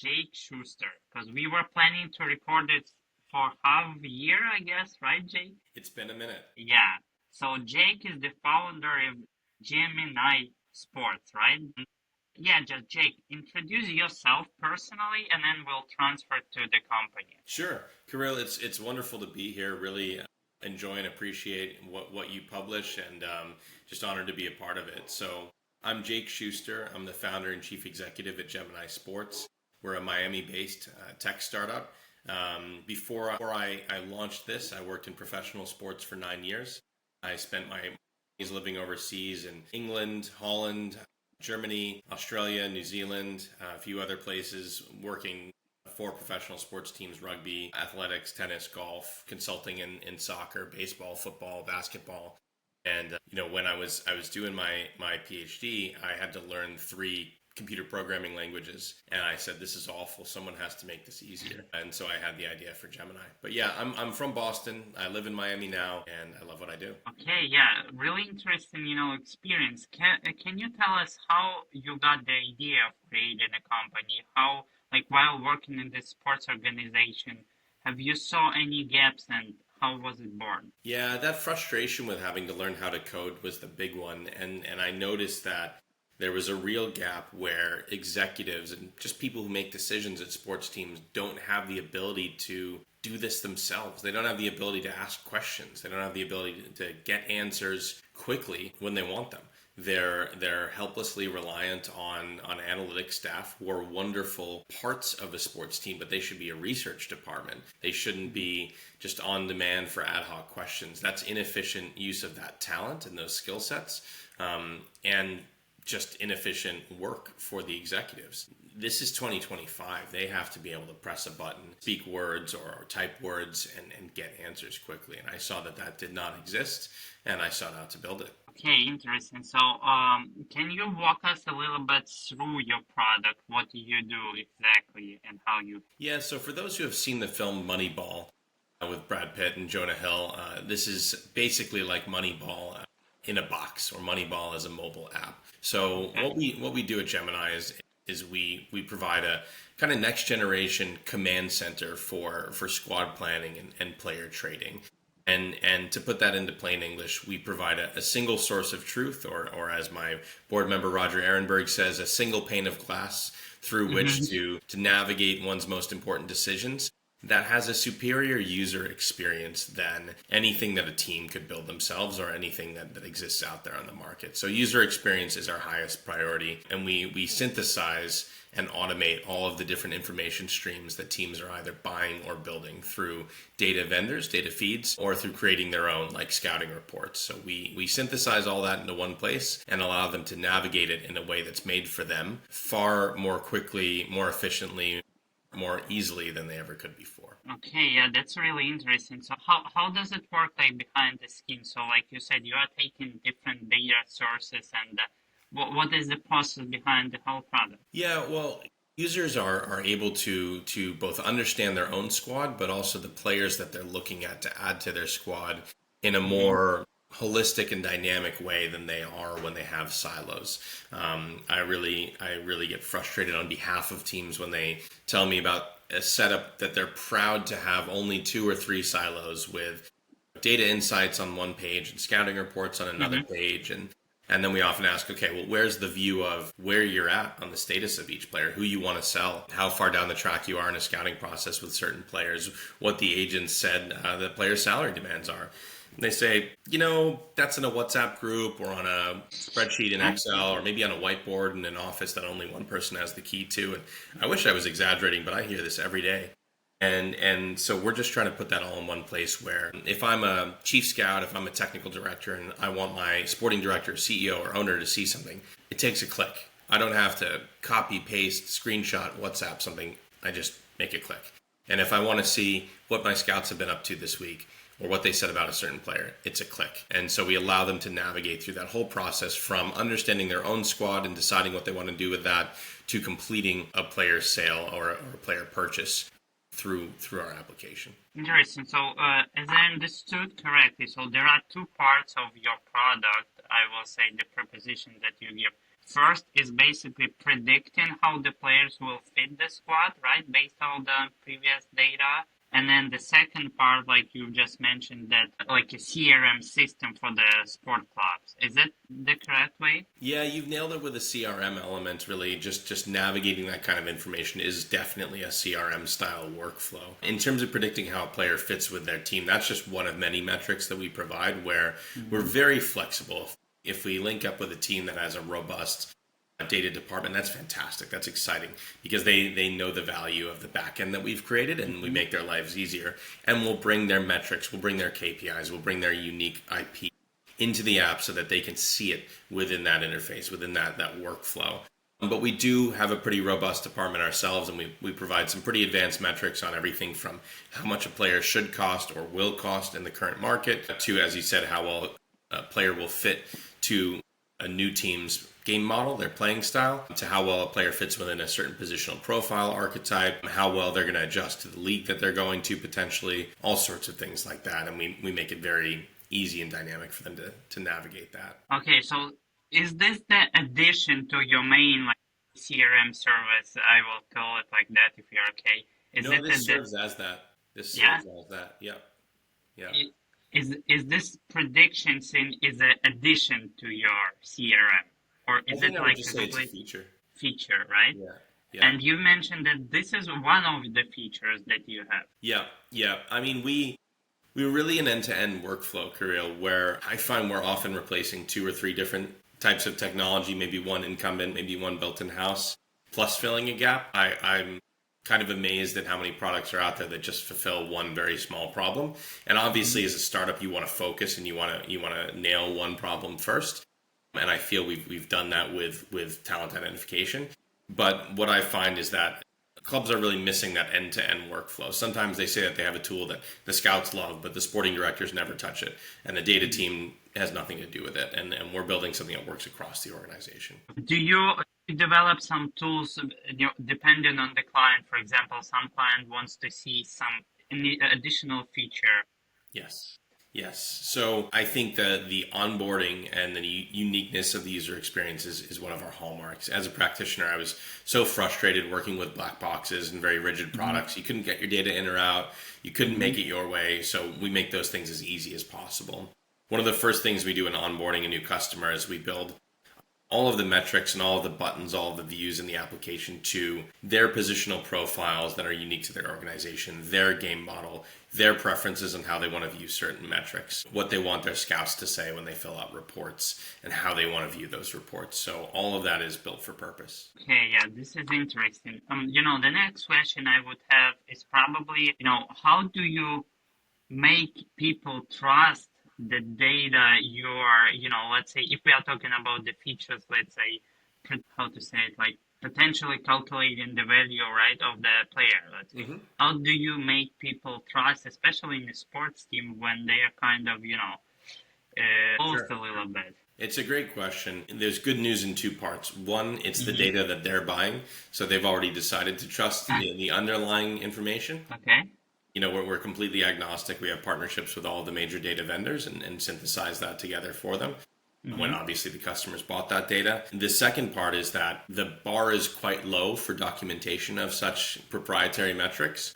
Jake Schuster, because we were planning to record it for half a year, I guess, right, Jake? It's been a minute. Yeah. So Jake is the founder of Gemini Sports, right? Yeah, just Jake, introduce yourself personally, and then we'll transfer to the company. Sure, Kirill. It's wonderful to be here. Really enjoy and appreciate what you publish, and just honored to be a part of it. So I'm Jake Schuster. I'm the founder and chief executive at Gemini Sports. We're a Miami-based tech startup. Before I launched this, I worked in professional sports for 9 years. I spent my years living overseas in England, Holland, Germany, Australia, New Zealand, a few other places, working for professional sports teams: rugby, athletics, tennis, golf, consulting in soccer, baseball, football, basketball. And when I was doing my PhD, I had to learn three computer programming languages, and I said, this is awful, someone has to make this easier. And so I had the idea for Gemini. But yeah, I'm from Boston. I live in Miami now, and I love what I do. Okay, yeah, really interesting, experience. Can you tell us how you got the idea of creating a company? How, like, while working in this sports organization, have you saw any gaps, and how was it born? Yeah, that frustration with having to learn how to code was the big one. And I noticed that there was a real gap where executives and just people who make decisions at sports teams don't have the ability to do this themselves. They don't have the ability to ask questions. They don't have the ability to get answers quickly when they want them. They're helplessly reliant on analytics staff who are wonderful parts of a sports team, but they should be a research department. They shouldn't be just on demand for ad hoc questions. That's inefficient use of that talent and those skill sets. And just inefficient work for the executives. This is 2025. They have to be able to press a button, speak words or type words and get answers quickly. And I saw that did not exist, and I sought out to build it. Okay, interesting. So, can you walk us a little bit through your product? What do you do exactly, and how you? Yeah, so for those who have seen the film Moneyball with Brad Pitt and Jonah Hill, this is basically like Moneyball in a box, or Moneyball as a mobile app. So what we do at Gemini is we provide a kind of next generation command center for squad planning and player trading. And to put that into plain English, we provide a single source of truth, or as my board member Roger Ehrenberg says, a single pane of glass through which to navigate one's most important decisions, that has a superior user experience than anything that a team could build themselves, or anything that exists out there on the market. So user experience is our highest priority, and we synthesize and automate all of the different information streams that teams are either buying or building through data vendors, data feeds, or through creating their own, like scouting reports. So we synthesize all that into one place and allow them to navigate it in a way that's made for them far more quickly, more efficiently, more easily than they ever could before. Okay, yeah, that's really interesting. So how does it work, like, behind the scenes? So like you said, you are taking different data sources, and what is the process behind the whole product? Yeah, well, users are able to both understand their own squad, but also the players that they're looking at to add to their squad in a more holistic and dynamic way than they are when they have silos. I really get frustrated on behalf of teams when they tell me about a setup that they're proud to have only 2 or 3 silos with data insights on one page and scouting reports on another page. And then we often ask, okay, well, where's the view of where you're at on the status of each player, who you want to sell, how far down the track you are in a scouting process with certain players, what the agents said the player's salary demands are. And they say, that's in a WhatsApp group or on a spreadsheet in Excel, or maybe on a whiteboard in an office that only one person has the key to. And I wish I was exaggerating, but I hear this every day. And so we're just trying to put that all in one place, where if I'm a chief scout, if I'm a technical director, and I want my sporting director, CEO, or owner to see something, it takes a click. I don't have to copy, paste, screenshot, WhatsApp something. I just make a click. And if I want to see what my scouts have been up to this week, or what they said about a certain player, it's a click. And so we allow them to navigate through that whole process, from understanding their own squad and deciding what they want to do with that, to completing a player sale or a player purchase through our application. Interesting. So, as I understood correctly, so there are two parts of your product. I will say the proposition that you give. first is basically predicting how the players will fit the squad, right, based on the previous data. And then the second part, like you just mentioned, that like a CRM system for the sport clubs. Is that the correct way? Yeah, you've nailed it with a CRM element. Really, just navigating that kind of information is definitely a CRM style workflow. In terms of predicting how a player fits with their team, that's just one of many metrics that we provide where we're Mm-hmm. very flexible. If we link up with a team that has a robust data department, that's fantastic. That's exciting because they know the value of the back end that we've created, and we Mm-hmm. make their lives easier. And we'll bring their metrics, we'll bring their KPIs, we'll bring their unique IP into the app so that they can see it within that interface, within that workflow. But we do have a pretty robust department ourselves, and we provide some pretty advanced metrics on everything from how much a player should cost or will cost in the current market to, as you said, how well a player will fit to a new team's game model, their playing style, to how well a player fits within a certain positional profile archetype, how well they're going to adjust to the league that they're going to potentially, all sorts of things like that. And we make it very easy and dynamic for them to navigate that. Okay, so is this the addition to your main like CRM service? I will call it like that if you're okay. Is No, it this serves as that. This yeah? serves as that. Yep. Yeah. Is this predictions in is an addition to your CRM, or I is think it I would like just a say it's a complete feature. feature, right? Yeah. Yeah. And you mentioned that this is one of the features that you have. Yeah. Yeah. I mean, we're really an end-to-end workflow, Kirill, where I find we're often replacing two or three different types of technology, maybe one incumbent, maybe one built in-house, plus filling a gap. I'm kind of amazed at how many products are out there that just fulfill one very small problem. And Mhm. obviously, as a startup, you want to focus and you want to nail one problem first. And I feel we've done that with talent identification. But what I find is that clubs are really missing that end-to-end workflow. Sometimes they say that they have a tool that the scouts love, but the sporting directors never touch it, and the data team has nothing to do with it. And we're building something that works across the organization. Do you develop some tools depending on the client? For example, some client wants to see some additional feature. Yes. Yes. So I think the onboarding and the uniqueness of the user experience is one of our hallmarks. As a practitioner, I was so frustrated working with black boxes and very rigid Hmm. products. You couldn't get your data in or out. You couldn't Hmm. make it your way. So we make those things as easy as possible. One of the first things we do in onboarding a new customer is we build all of the metrics and all of the buttons, all of the views in the application to their positional profiles that are unique to their organization, their game model, their preferences and how they want to view certain metrics, what they want their scouts to say when they fill out reports, and how they want to view those reports. So all of that is built for purpose. Okay, yeah, this is interesting. The next question I would have is probably, how do you make people trust the data you're, let's say if we are talking about the features, let's say, how to say it, like potentially calculating the value, right, of the player, let's say. Mm-hmm. How do you make people trust, especially in a sports team when they are kind of, lost Sure. a little bit? It's a great question. There's good news in two parts. One, it's the Hmm. data that they're buying, so they've already decided to trust the underlying information. Okay. We're completely agnostic. We have partnerships with all the major data vendors and synthesize that together for them when Hmm. obviously the customers bought that data. The second part is that the bar is quite low for documentation of such proprietary metrics.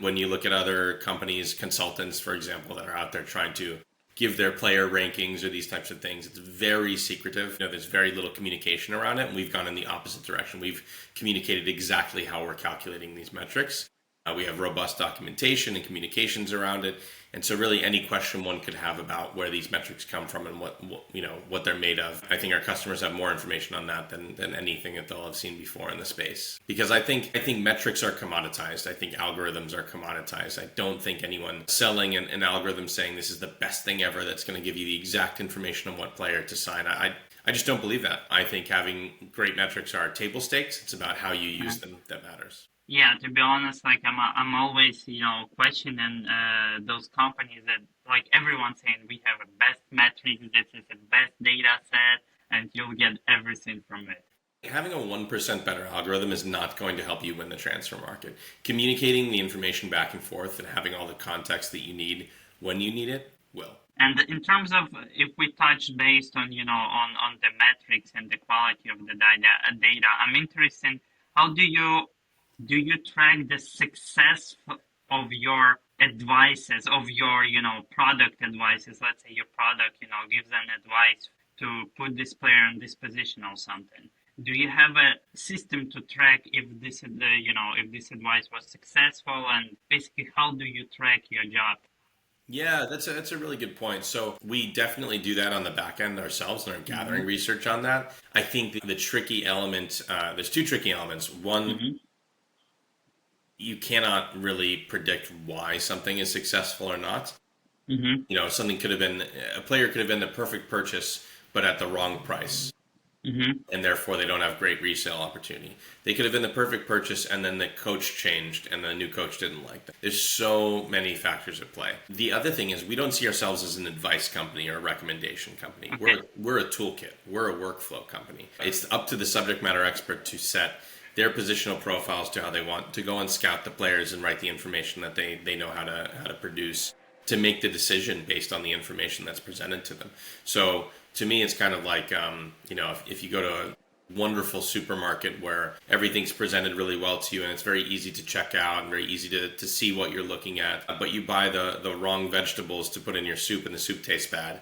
When you look at other companies, consultants, for example, that are out there trying to give their player rankings or these types of things, it's very secretive. There's very little communication around it, and we've gone in the opposite direction. We've communicated exactly how we're calculating these metrics. We have robust documentation and communications around it, and so really any question one could have about where these metrics come from and what they're made of. I think our customers have more information on that than anything that they'll have seen before in the space. Because I think metrics are commoditized. I think algorithms are commoditized. I don't think anyone selling an algorithm saying this is the best thing ever that's going to give you the exact information on what player to sign. I just don't believe that. I think having great metrics are table stakes. It's about how you use them that matters. Yeah, to be honest, like I'm always, questioning those companies that like everyone's saying we have a best metrics, this is the best data set, and you'll get everything from it. Having a 1% better algorithm is not going to help you win the transfer market. Communicating the information back and forth and having all the context that you need when you need it will. And in terms of if we touch based on on the metrics and the quality of the data, I'm interested in how do you track the success of your advices of your product advices? Let's say your product gives an advice to put this player in this position or something. Do you have a system to track if this advice was successful, and basically how do you track your job? Yeah, that's a really good point. So we definitely do that on the back end ourselves and are gathering Mm-hmm. research on that. I think the tricky element, there's two tricky elements. One, Mm-hmm. you cannot really predict why something is successful or not. Mm-hmm. Something could have been, a player could have been the perfect purchase, but at the wrong price, Mm-hmm. and therefore they don't have great resale opportunity. They could have been the perfect purchase, and then the coach changed, and the new coach didn't like them. There's so many factors at play. The other thing is we don't see ourselves as an advice company or a recommendation company. Okay. We're a toolkit. We're a workflow company. It's up to the subject matter expert to set their positional profiles to how they want to go and scout the players and write the information that they know how to produce to make the decision based on the information that's presented to them. So to me, it's kind of like if you go to a wonderful supermarket where everything's presented really well to you and it's very easy to check out and very easy to see what you're looking at, but you buy the wrong vegetables to put in your soup and the soup tastes bad,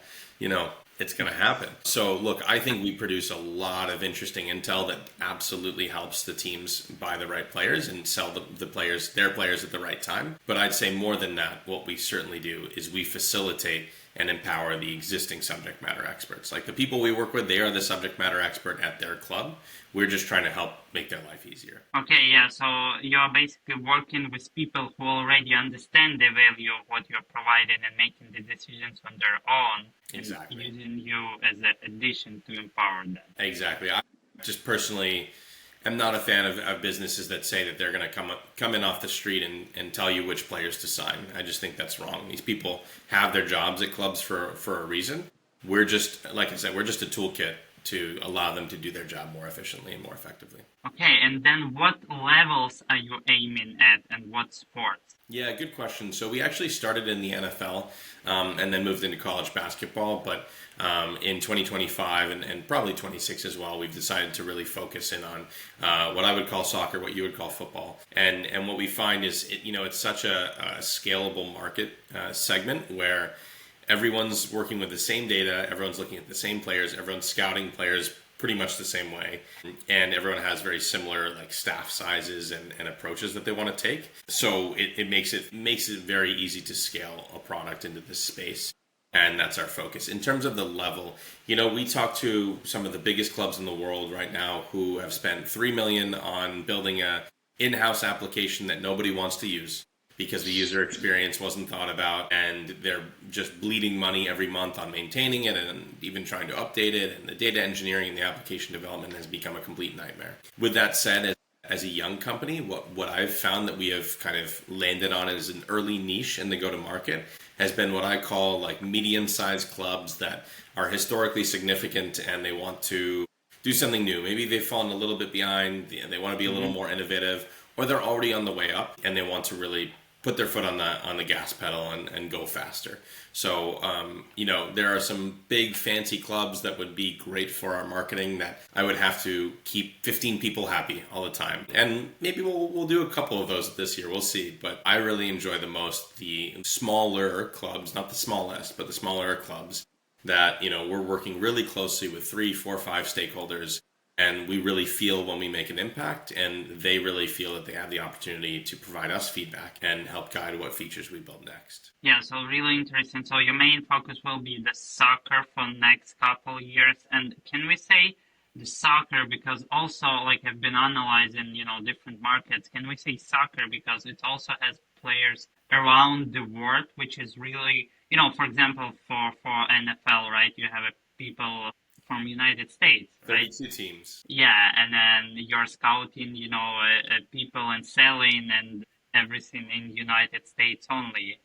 it's going to happen. So, look, I think we produce a lot of interesting intel that absolutely helps the teams buy the right players and sell the players, their players at the right time. But I'd say more than that, what we certainly do is we facilitate and empower the existing subject matter experts. Like the people we work with, they are the subject matter expert at their club. We're just trying to help make their life easier. Okay, yeah, so you're basically working with people who already understand the value of what you're providing and making the decisions on their own and Exactly. using you as an addition to empower them. Exactly. I just personally am not a fan of businesses that say that they're going to come in off the street and tell you which players to sign. I just think that's wrong. These people have their jobs at clubs for a reason. We're just, like I said, we're just a toolkit to allow them to do their job more efficiently and more effectively. Okay, and then what levels are you aiming at and what sports? Yeah, good question. So we actually started in the NFL and then moved into college basketball. But in 2025 and probably 26 as well, we've decided to really focus in on what I would call soccer, what you would call football. And what we find is, it's such a scalable market segment where everyone's working with the same data, everyone's looking at the same players, everyone's scouting players pretty much the same way, and everyone has very similar like staff sizes and approaches that they want to take. So it makes it very easy to scale a product into this space, and that's our focus. In terms of the level, we talk to some of the biggest clubs in the world right now who have spent 3 million on building a in-house application that nobody wants to use because the user experience wasn't thought about, and they're just bleeding money every month on maintaining it and even trying to update it, and the data engineering and the application development has become a complete nightmare. With that said, as a young company, what I've found that we have kind of landed on as an early niche in the go-to-market has been what I call like medium-sized clubs that are historically significant and they want to do something new. Maybe they've fallen a little bit behind, they want to be a little more innovative, or they're already on the way up and they want to really put their foot on the gas pedal and go faster. So there are some big fancy clubs that would be great for our marketing that I would have to keep 15 people happy all the time. And maybe we'll do a couple of those this year. We'll see. But I really enjoy the most the smaller clubs, not the smallest, but the smaller clubs that we're working really closely with 3, 4, 5 stakeholders, and we really feel when we make an impact, and they really feel that they have the opportunity to provide us feedback and help guide what features we build next. Yeah, so really interesting. So your main focus will be the soccer for next couple years. And can we say the soccer because also like I've been analyzing, different markets. Can we say soccer because it also has players around the world, which is really, for example, for NFL, right? You have people from United States, right? 32 teams. Yeah, and then you're scouting, people and selling and everything in United States only,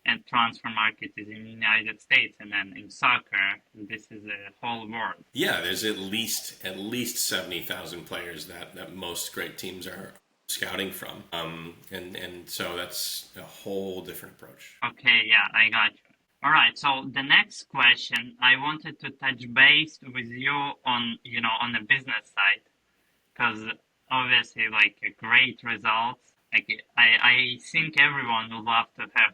and transfer market is in the United States, and then in soccer, this is a whole world. Yeah, there's at least 70,000 players that most great teams are scouting from, and so that's a whole different approach. Okay, yeah, I got you. All right. So the next question, I wanted to touch base with you on, on the business side, because obviously, like great results. Like I think everyone would love to have,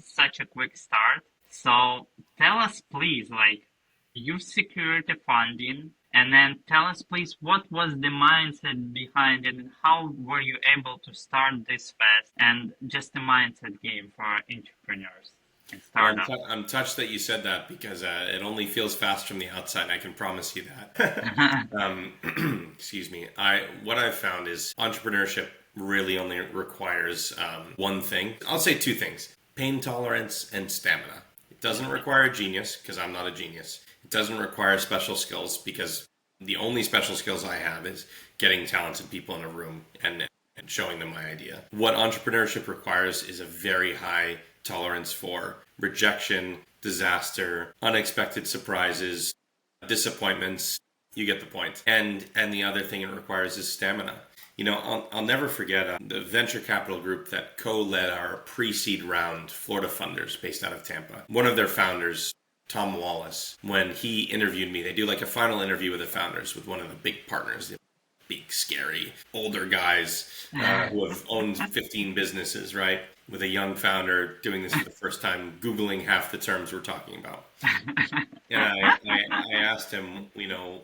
such a quick start. So tell us, please, like you secured the funding, and then tell us, please, what was the mindset behind it, and how were you able to start this fast, and just the mindset game for entrepreneurs and Well, startups. I'm touched that you said that because it only feels fast from the outside. I can promise you that. Excuse me. What I've found is entrepreneurship really only requires one thing. I'll say two things: pain tolerance and stamina. It doesn't require genius because I'm not a genius. It doesn't require special skills because the only special skills I have is getting talented people in a room and showing them my idea. What entrepreneurship requires is a very high tolerance for rejection, disaster, unexpected surprises, disappointments. You get the point. And the other thing it requires is stamina. I'll never forget the venture capital group that co-led our pre-seed round, Florida Funders, based out of Tampa. One of their founders, Tom Wallace, when he interviewed me, they do like a final interview with the founders, with one of the big partners, the big, scary, older guys who have owned 15 businesses, right? With a young founder doing this for the first time, Googling half the terms we're talking about. And I asked him,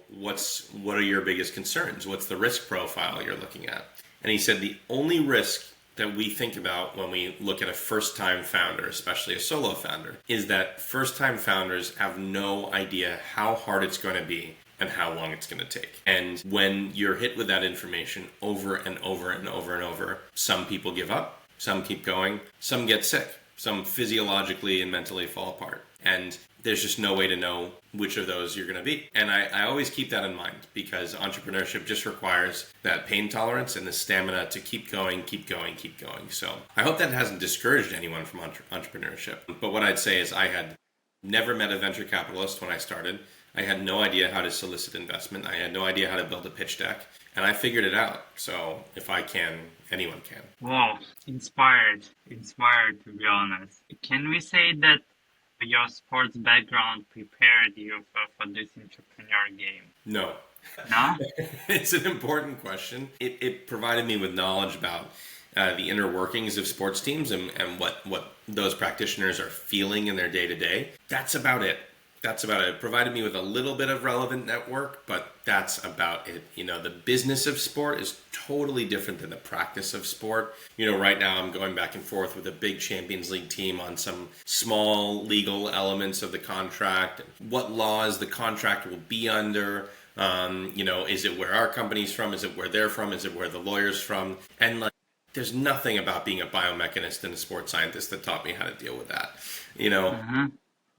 what are your biggest concerns? What's the risk profile you're looking at? And he said the only risk that we think about when we look at a first-time founder, especially a solo founder, is that first-time founders have no idea how hard it's going to be and how long it's going to take. And when you're hit with that information over and over and over and over, some people give up, some keep going, some get sick, some physiologically and mentally fall apart. And there's just no way to know which of those you're going to be. And I always keep that in mind because entrepreneurship just requires that pain tolerance and the stamina to keep going, keep going, keep going. So I hope that hasn't discouraged anyone from entrepreneurship. But what I'd say is I had never met a venture capitalist when I started. I had no idea how to solicit investment. I had no idea how to build a pitch deck. And I figured it out. So if I can, anyone can. Wow, inspired to be honest. Can we say that your sports background prepared you for this entrepreneur game? No. No? It's an important question. It provided me with knowledge about the inner workings of sports teams and what those practitioners are feeling in their day to day. That's about it. It provided me with a little bit of relevant network, but that's about it. The business of sport is totally different than the practice of sport. Right now I'm going back and forth with a big Champions League team on some small legal elements of the contract. What laws the contract will be under. Is it where our company's from? Is it where they're from? Is it where the lawyer's from? And there's nothing about being a biomechanist and a sports scientist that taught me how to deal with that. Uh-huh.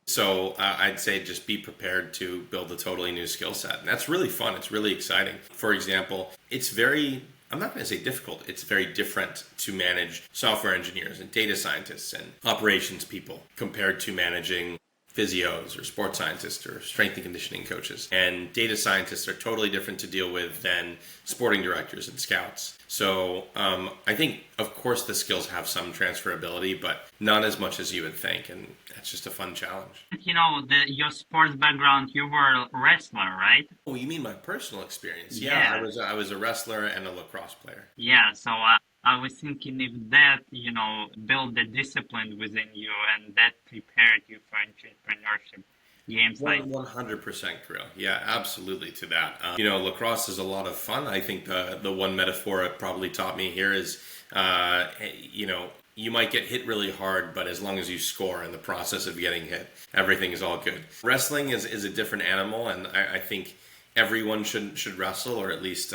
So I'd say just be prepared to build a totally new skill set. And that's really fun. It's really exciting. For example, I'm not going to say difficult, it's very different to manage software engineers and data scientists and operations people compared to managing physios or sports scientists or strength and conditioning coaches. And data scientists are totally different to deal with than sporting directors and scouts. So I think, of course, the skills have some transferability, but not as much as you would think. And that's just a fun challenge. Your sports background, you were a wrestler, right? Oh, you mean my personal experience? Yeah, Yeah. I was a wrestler and a lacrosse player. Yeah, so I was thinking if that, built the discipline within you and that prepared you for entrepreneurship games like. 100% Krill. Yeah, absolutely to that. Lacrosse is a lot of fun. I think the one metaphor it probably taught me here is, you might get hit really hard, but as long as you score in the process of getting hit, everything is all good. Wrestling is a different animal, and I think everyone should wrestle or at least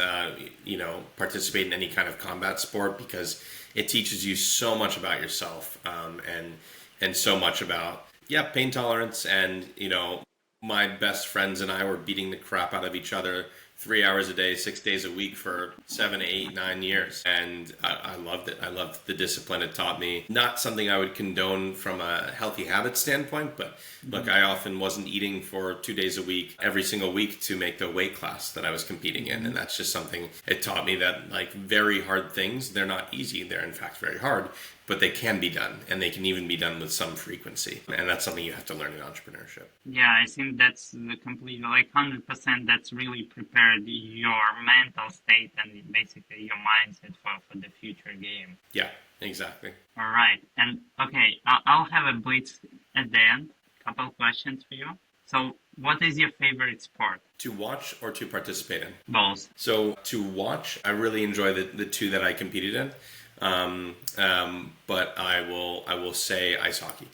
participate in any kind of combat sport because it teaches you so much about yourself and so much about pain tolerance. And my best friends and I were beating the crap out of each other 3 hours a day, 6 days a week for 7, 8, 9 years. And I loved it. I loved the discipline it taught me. Not something I would condone from a healthy habit standpoint, but look, I often wasn't eating for 2 days a week, every single week to make the weight class that I was competing in. And that's just something it taught me that very hard things, they're not easy. They're in fact very hard. but they can be done, and they can even be done with some frequency. And that's something you have to learn in entrepreneurship. Yeah, I think that's the complete, like 100%, that's really prepared your mental state and basically your mindset for the future game. Yeah, exactly. All right. And okay, I'll have a blitz at the end. Couple questions for you. So, what is your favorite sport? To watch or to participate in? Both. So to watch, I really enjoy the two that I competed in. But I will say ice hockey.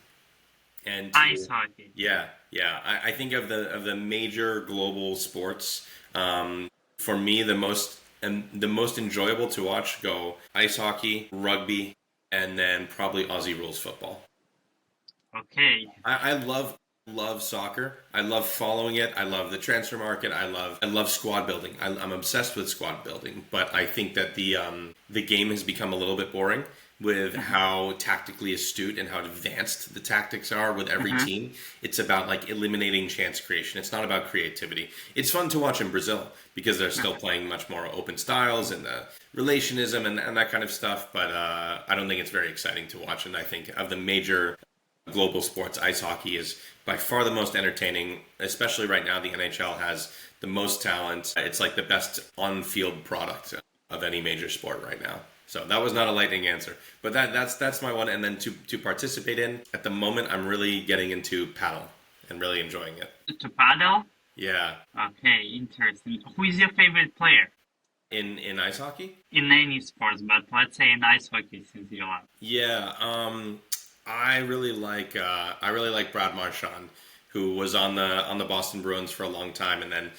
And Ice hockey. yeah, yeah. I think of the major global sports. For me, the most enjoyable to watch go ice hockey, rugby, and then probably Aussie rules football. Okay. I love soccer. I love following it. I love the transfer market. I love squad building. I'm obsessed with squad building. But I think that the game has become a little bit boring with how tactically astute and how advanced the tactics are with every team. It's about like eliminating chance creation. It's not about creativity. It's fun to watch in Brazil because they're still playing much more open styles and the relationism and that kind of stuff. But I don't think it's very exciting to watch. And I think of the major global sports, ice hockey is by far the most entertaining, especially right now. The NHL has the most talent. It's like the best on-field product of any major sport right now. So that was not a lightning answer, but that's my one. And then to participate in, at the moment, I'm really getting into paddle and really enjoying it. To paddle? Yeah. Okay, interesting. Who is your favorite player? In ice hockey? In any sports, but let's say in ice hockey since you love. Yeah. I really like Brad Marchand, who was on the Boston Bruins for a long time, and then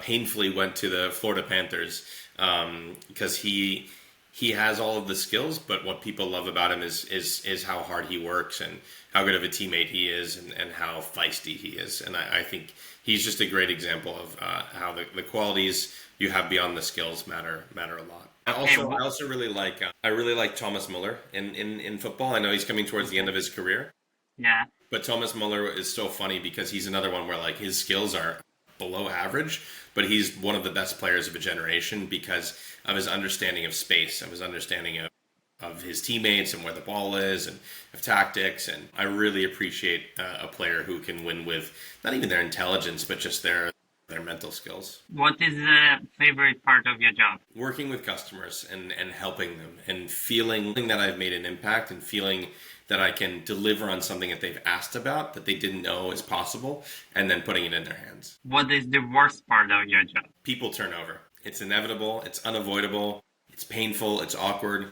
painfully went to the Florida Panthers because he has all of the skills, but what people love about him is how hard he works and how good of a teammate he is and how feisty he is. And I think he's just a great example of how the qualities you have beyond the skills matter a lot. I also really like Thomas Muller in football. I know he's coming towards the end of his career. Yeah. But Thomas Muller is so funny because he's another one where like his skills are below average, but he's one of the best players of a generation because of his understanding of space, of his understanding of his teammates and where the ball is and of tactics. And I really appreciate a player who can win with not even their intelligence, but just their mental skills. What is the favorite part of your job? Working with customers and helping them and feeling that I've made an impact and feeling that I can deliver on something that they've asked about that they didn't know is possible and then putting it in their hands. What is the worst part of your job? People turnover. It's inevitable. It's unavoidable. It's painful. It's awkward.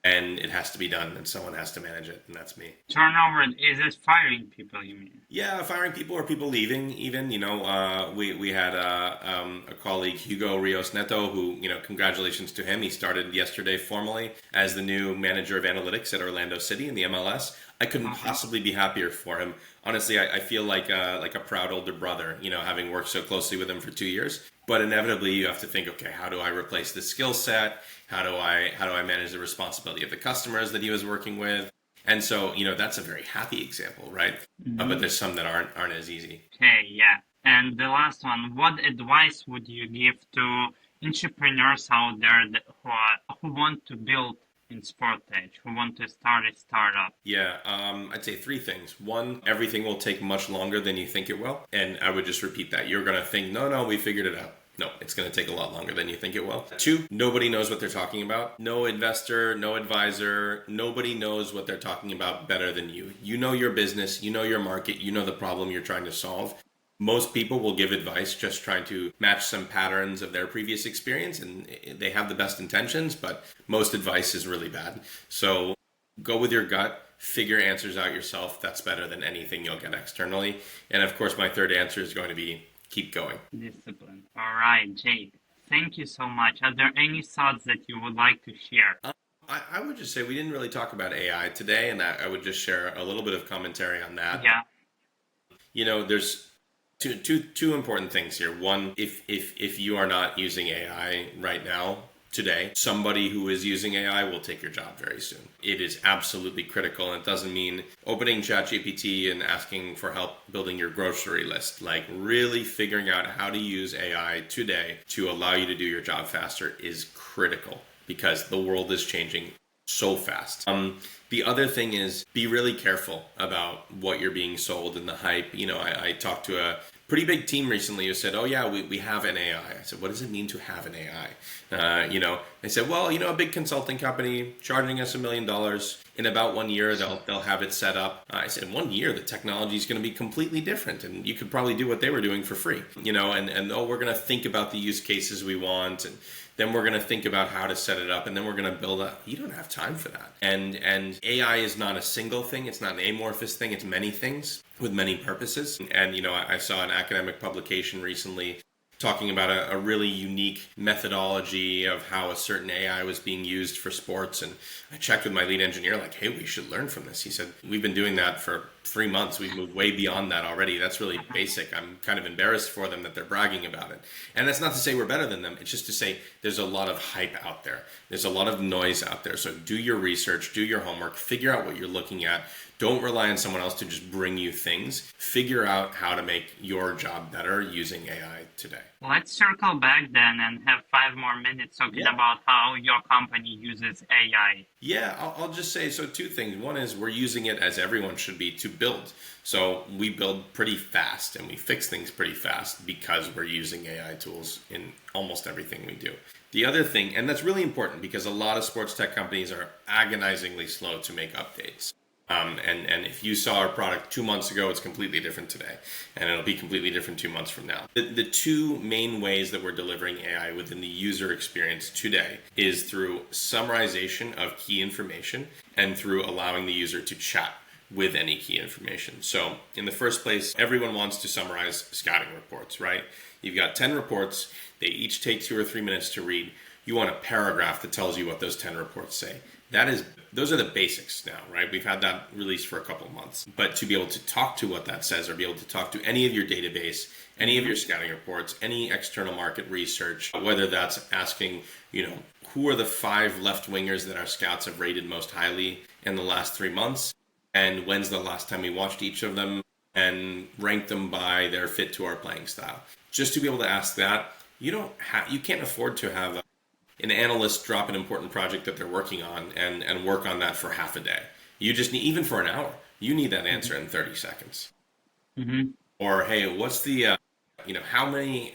And it has to be done, and someone has to manage it, and that's me. Turnover, is it firing people, you mean? Yeah, firing people or people leaving even. We had a colleague, Hugo Rios Neto, who, congratulations to him. He started yesterday formally as the new manager of analytics at Orlando City in the MLS. I couldn't possibly be happier for him. Honestly, I feel like a proud older brother, having worked so closely with him for 2 years. But inevitably, you have to think, okay, how do I replace the skill set? How do I manage the responsibility of the customers that he was working with? And so, that's a very happy example, right? Mm-hmm. But there's some that aren't as easy. Okay, yeah. And the last one, what advice would you give to entrepreneurs out there who want to build in sport tech, who want to start a startup? Yeah, I'd say 3 things. 1, everything will take much longer than you think it will. And I would just repeat that. You're going to think, no, we figured it out. No, it's going to take a lot longer than you think it will. 2, nobody knows what they're talking about. No investor, no advisor, nobody knows what they're talking about better than you. You know your business, you know your market, you know the problem you're trying to solve. Most people will give advice just trying to match some patterns of their previous experience, and they have the best intentions, but most advice is really bad. So go with your gut, figure answers out yourself. That's better than anything you'll get externally. And of course, my third answer is going to be keep going. Discipline. All right, Jake. Thank you so much. Are there any thoughts that you would like to share? I would just say we didn't really talk about AI today, and I would just share a little bit of commentary on that. Yeah. There's two important things here. One, if you are not using AI right now, today, somebody who is using AI will take your job very soon. It is absolutely critical, and it doesn't mean opening ChatGPT and asking for help building your grocery list. Like really figuring out how to use AI today to allow you to do your job faster is critical because the world is changing so fast. The other thing is be really careful about what you're being sold and the hype. I talked to a pretty big team recently who said, "Oh yeah, we have an AI." I said, "What does it mean to have an AI?" They said, "Well, a big consulting company charging us $1 million. In about 1 year, they'll have it set up." I said, "In 1 year, the technology is going to be completely different, and you could probably do what they were doing for free." And oh, we're going to think about the use cases we want, and then we're going to think about how to set it up, and then we're going to build up. You don't have time for that. And AI is not a single thing. It's not an amorphous thing. It's many things with many purposes. And I saw an academic publication recently talking about a really unique methodology of how a certain AI was being used for sports. And I checked with my lead engineer, like, hey, we should learn from this. He said, we've been doing that for 3 months. We've moved way beyond that already. That's really basic. I'm kind of embarrassed for them that they're bragging about it. And that's not to say we're better than them. It's just to say there's a lot of hype out there. There's a lot of noise out there. So do your research, do your homework, figure out what you're looking at. Don't rely on someone else to just bring you things. Figure out how to make your job better using AI today. Let's circle back then and have 5 more minutes talking about how your company uses AI. Yeah, I'll just say, so two things. One is we're using it as everyone should be to build. So we build pretty fast and we fix things pretty fast because we're using AI tools in almost everything we do. The other thing, and that's really important because a lot of sports tech companies are agonizingly slow to make updates. And if you saw our product 2 months ago, it's completely different today. And it'll be completely different 2 months from now. The two main ways that we're delivering AI within the user experience today is through summarization of key information and through allowing the user to chat with any key information. So in the first place, everyone wants to summarize scouting reports, right? You've got 10 reports. They each take 2 or 3 minutes to read. You want a paragraph that tells you what those 10 reports say. Those are the basics now, right? We've had that released for a couple of months. But to be able to talk to what that says or be able to talk to any of your database, any of your scouting reports, any external market research, whether that's asking, who are the 5 left wingers that our scouts have rated most highly in the last 3 months? And when's the last time we watched each of them and ranked them by their fit to our playing style? Just to be able to ask that, you can't afford to have an analyst drop an important project that they're working on and work on that for half a day. You just need, even for an hour, you need that answer in 30 seconds. Mm-hmm. Or, hey, what's the, how many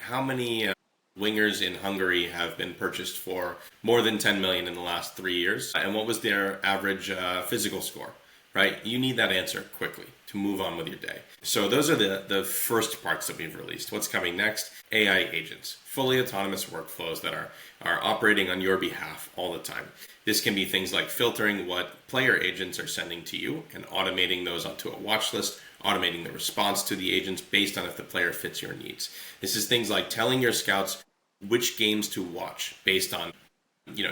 wingers in Hungary have been purchased for more than 10 million in the last 3 years? And what was their average physical score, right? You need that answer quickly to move on with your day. So those are the first parts that we've released. What's coming next? AI agents, fully autonomous workflows that are operating on your behalf all the time. This can be things like filtering what player agents are sending to you and automating those onto a watch list, automating the response to the agents based on if the player fits your needs. This is things like telling your scouts which games to watch based on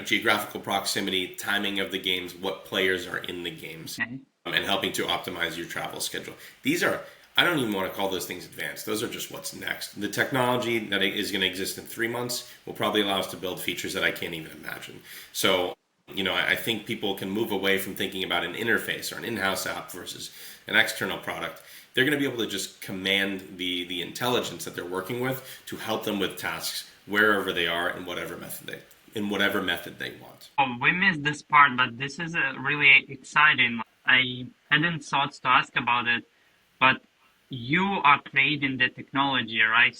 geographical proximity, timing of the games, what players are in the games, and helping to optimize your travel schedule. These are, I don't even want to call those things advanced. Those are just what's next. The technology that is going to exist in 3 months will probably allow us to build features that I can't even imagine. So, I think people can move away from thinking about an interface or an in-house app versus an external product. They're going to be able to just command the intelligence that they're working with to help them with tasks wherever they are in whatever method they want. Oh, we missed this part, but this is really exciting. I hadn't thought to ask about it, but you are creating the technology, right?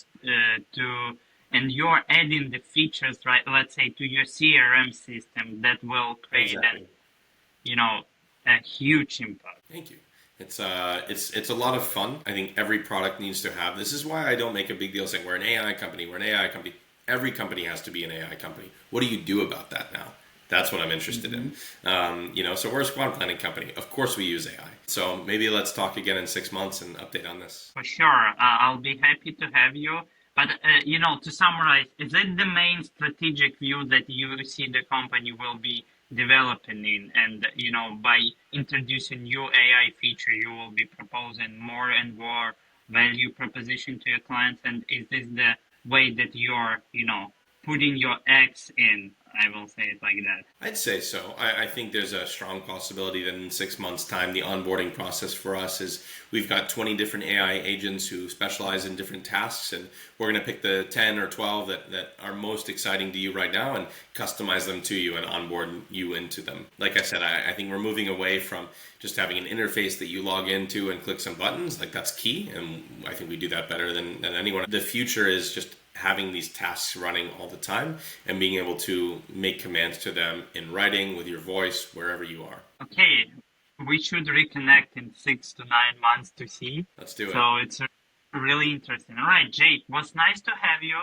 And you're adding the features, right? Let's say to your CRM system that will create a huge impact. Thank you. It's a lot of fun. I think every product needs to have. This is why I don't make a big deal saying we're an AI company. We're an AI company. Every company has to be an AI company. What do you do about that now? That's what I'm interested in. So we're a squad planning company. Of course we use AI. So maybe let's talk again in 6 months and update on this. For sure. I'll be happy to have you. But, to summarize, is it the main strategic view that you see the company will be developing in? And, by introducing new AI feature, you will be proposing more and more value proposition to your clients? And is this the way that you're, putting your eggs in I will say it like that. I'd say so. I think there's a strong possibility that in 6 months' time, the onboarding process for us is we've got 20 different AI agents who specialize in different tasks, and we're going to pick the 10 or 12 that are most exciting to you right now and customize them to you and onboard you into them. Like I said, I think we're moving away from just having an interface that you log into and click some buttons. Like that's key, and I think we do that better than anyone. The future is just having these tasks running all the time and being able to make commands to them in writing with your voice wherever you are. Okay, we should reconnect in 6 to 9 months to see. Let's do it. So it's really interesting. All right, Jake, was nice to have you.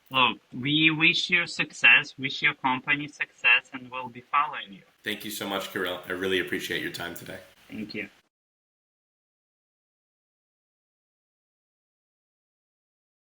Look, we wish you success, wish your company success, and we'll be following you. Thank you so much, Kirill. I really appreciate your time today. Thank you.